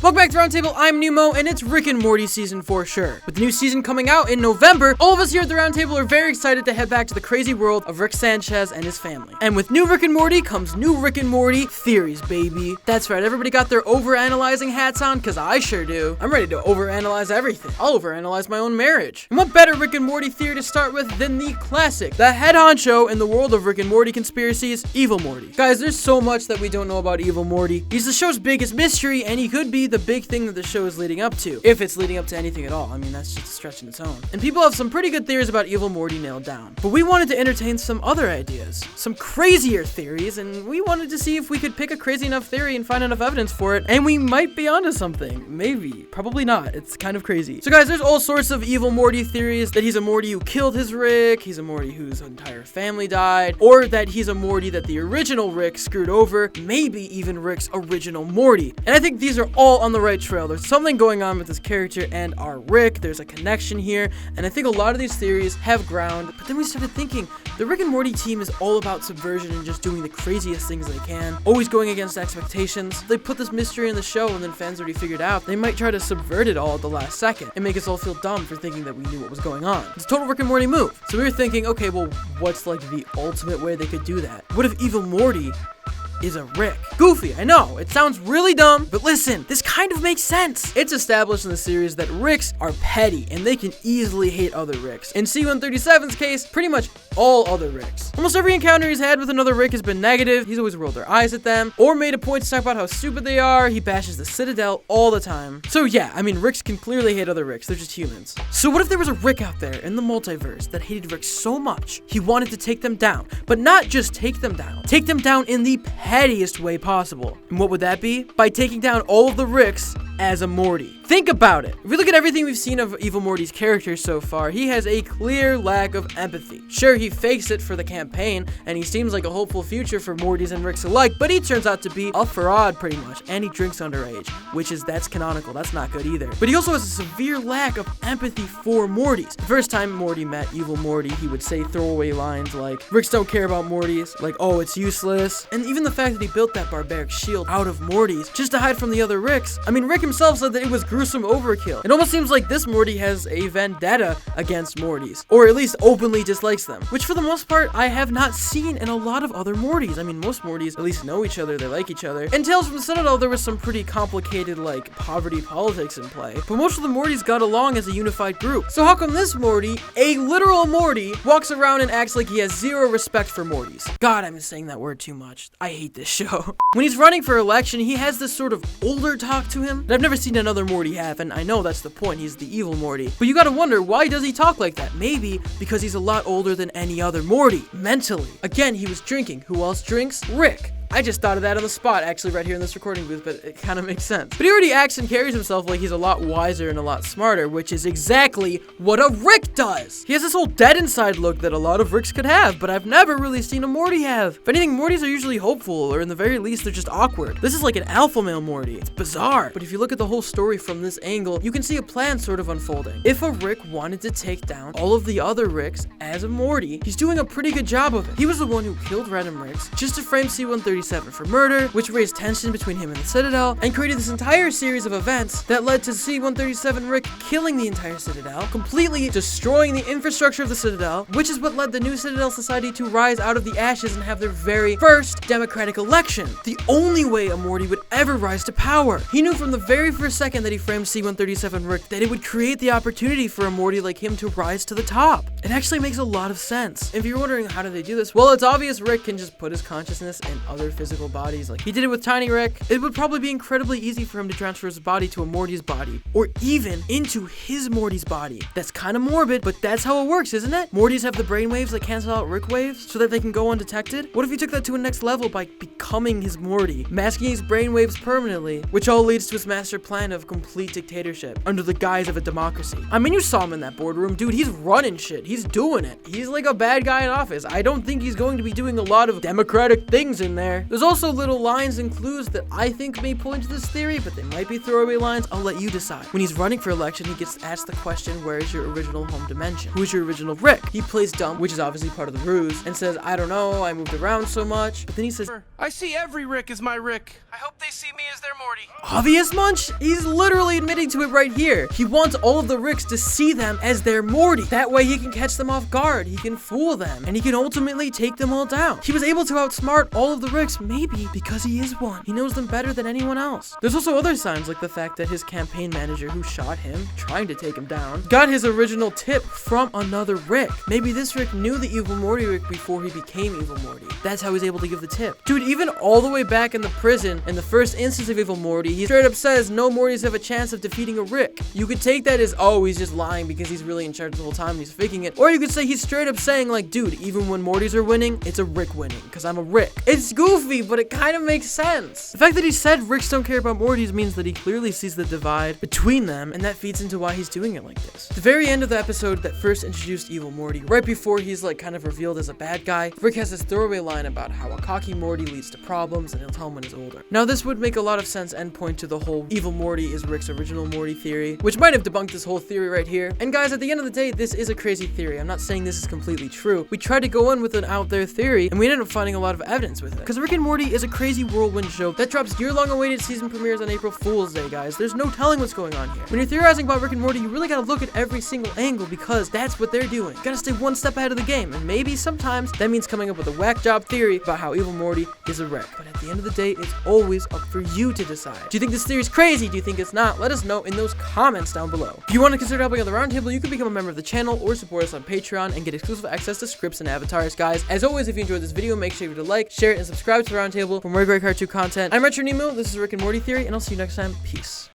Welcome back to Roundtable. I'm Nemo, and it's Rick and Morty season for sure. With the new season coming out in November, all of us here at the Roundtable are very excited to head back to the crazy world of Rick Sanchez and his family. And with new Rick and Morty comes new Rick and Morty theories, baby. That's right, everybody got their overanalyzing hats on, because I sure do. I'm ready to overanalyze everything. I'll overanalyze my own marriage. And what better Rick and Morty theory to start with than the classic, the head honcho in the world of Rick and Morty conspiracies, Evil Morty. Guys, there's so much that we don't know about Evil Morty. He's the show's biggest mystery, and he could be the big thing that the show is leading up to, if it's leading up to anything at all. I mean, that's just a stretch in its own. And people have some pretty good theories about Evil Morty nailed down. But we wanted to entertain some other ideas, some crazier theories, and we wanted to see if we could pick a crazy enough theory and find enough evidence for it, and we might be onto something. Maybe. Probably not. It's kind of crazy. So guys, there's all sorts of Evil Morty theories, that he's a Morty who killed his Rick, he's a Morty whose entire family died, or that he's a Morty that the original Rick screwed over, maybe even Rick's original Morty. And I think these are all on the right trail. There's something going on with this character and our Rick. There's a connection here, and I think a lot of these theories have ground. But then we started thinking, the Rick and Morty team is all about subversion and just doing the craziest things they can, always going against expectations. They put this mystery in the show, and then fans already figured out they might try to subvert it all at the last second and make us all feel dumb for thinking that we knew what was going on. It's a total Rick and Morty move. So we were thinking, okay, well, what's like the ultimate way they could do that? What if Evil Morty is a Rick? Goofy, I know, it sounds really dumb, but listen, this kind of makes sense. It's established in the series that Ricks are petty, and they can easily hate other Ricks. In C-137's case, pretty much all other Ricks. Almost every encounter he's had with another Rick has been negative. He's always rolled their eyes at them, or made a point to talk about how stupid they are. He bashes the Citadel all the time. So yeah, I mean, Ricks can clearly hate other Ricks, they're just humans. So what if there was a Rick out there in the multiverse that hated Rick so much, he wanted to take them down, but not just take them down in the pettiest way possible. And what would that be? By taking down all of the Ricks as a Morty. Think about it. If we look at everything we've seen of Evil Morty's character so far, he has a clear lack of empathy. Sure, he fakes it for the campaign, and he seems like a hopeful future for Mortys and Ricks alike, but he turns out to be a fraud pretty much, and he drinks underage, that's canonical. That's not good either. But he also has a severe lack of empathy for Mortys. The first time Morty met Evil Morty, he would say throwaway lines like, Ricks don't care about Mortys, like, oh, it's useless. And even the fact that he built that barbaric shield out of Mortys just to hide from the other Ricks. I mean, Rick himself said that it was gruesome overkill. It almost seems like this Morty has a vendetta against Mortys, or at least openly dislikes them, which for the most part I have not seen in a lot of other Mortys. I mean, most Mortys at least know each other, they like each other. In Tales from the Citadel, there was some pretty complicated, like, poverty politics in play, but most of the Mortys got along as a unified group. So how come this Morty, a literal Morty, walks around and acts like he has zero respect for Mortys? God, I'm saying that word too much. I hate this show. When he's running for election, he has this sort of older talk to him that I've never seen another Morty have, and I know that's the point, he's the evil Morty. But you gotta wonder, why does he talk like that? Maybe because he's a lot older than any other Morty, mentally. Again, he was drinking. Who else drinks? Rick. I just thought of that on the spot, actually, right here in this recording booth, but it kind of makes sense. But he already acts and carries himself like he's a lot wiser and a lot smarter, which is exactly what a Rick does. He has this whole dead inside look that a lot of Ricks could have, but I've never really seen a Morty have. If anything, Mortys are usually hopeful, or in the very least, they're just awkward. This is like an alpha male Morty. It's bizarre. But if you look at the whole story from this angle, you can see a plan sort of unfolding. If a Rick wanted to take down all of the other Ricks as a Morty, he's doing a pretty good job of it. He was the one who killed random Ricks just to frame C-137 for murder, which raised tension between him and the Citadel, and created this entire series of events that led to C-137 Rick killing the entire Citadel, completely destroying the infrastructure of the Citadel, which is what led the new Citadel Society to rise out of the ashes and have their very first democratic election. The only way a Morty would ever rise to power. He knew from the very first second that he framed C-137 Rick that it would create the opportunity for a Morty like him to rise to the top. It actually makes a lot of sense. If you're wondering how do they do this, well, it's obvious Rick can just put his consciousness in other physical bodies. Like he did it with Tiny Rick. It would probably be incredibly easy for him to transfer his body to a Morty's body, or even into his Morty's body. That's kind of morbid, but that's how it works, isn't it? Mortys have the brainwaves that cancel out Rick waves so that they can go undetected. What if you took that to a next level by becoming his Morty, masking his brainwaves permanently, which all leads to his master plan of complete dictatorship under the guise of a democracy? I mean, you saw him in that boardroom, dude. He's running shit. He's doing it. He's like a bad guy in office. I don't think he's going to be doing a lot of democratic things in there. there. There's also little lines and clues that I think may point to this theory, but they might be throwaway lines. I'll let you decide. When he's running for election, he gets asked the question, where is your original home dimension? Who is your original Rick? He plays dumb, which is obviously part of the ruse, and says, I don't know, I moved around so much. But then he says, I see every Rick as my Rick. I hope they see me as their Morty. Obvious, Munch? He's literally admitting to it right here. He wants all of the Ricks to see them as their Morty. That way he can catch them off guard, he can fool them, and he can ultimately take them all down. He was able to outsmart all of the Ricks, maybe because he is one. He knows them better than anyone else. There's also other signs, like the fact that his campaign manager who shot him, trying to take him down, got his original tip from another Rick. Maybe this Rick knew the evil Morty Rick before he became evil Morty. That's how he's able to give the tip. Dude, even all the way back in the prison, in the first instance of evil Morty, he straight up says no Mortys have a chance of defeating a Rick. You could take that as, oh, he's just lying because he's really in charge the whole time and he's faking it. Or you could say he's straight up saying, like, dude, even when Mortys are winning, it's a Rick winning, because I'm a Rick. It's goofy, but it kind of makes sense. The fact that he said Ricks don't care about Mortys means that he clearly sees the divide between them, and that feeds into why he's doing it like this. The very end of the episode that first introduced evil Morty, right before he's like kind of revealed as a bad guy, Rick has this throwaway line about how a cocky Morty leads to problems and he'll tell him when he's older. Now this would make a lot of sense and point to the whole evil Morty is Rick's original Morty theory, which might have debunked this whole theory right here. And guys, at the end of the day, this is a crazy theory. I'm not saying this is completely true. We tried to go in with an out there theory and we ended up finding a lot of evidence with it. Because Rick and Morty is a crazy whirlwind show that drops year-long awaited season premieres on April Fool's Day, guys. There's no telling what's going on here. When you're theorizing about Rick and Morty, you really gotta look at every single angle because that's what they're doing. You gotta stay one step ahead of the game, and maybe sometimes that means coming up with a whack job theory about how evil Morty is a Rick. But at the end of the day, it's always up for you to decide. Do you think this theory is crazy? Do you think it's not? Let us know in those comments down below. If you want to consider helping on the roundtable, you can become a member of the channel or support us on Patreon and get exclusive access to scripts and avatars, guys. As always, if you enjoyed this video, make sure to like, share it, and subscribe to the roundtable for more great cartoon content. I'm Retro Nemo, this is Rick and Morty Theory, and I'll see you next time. Peace.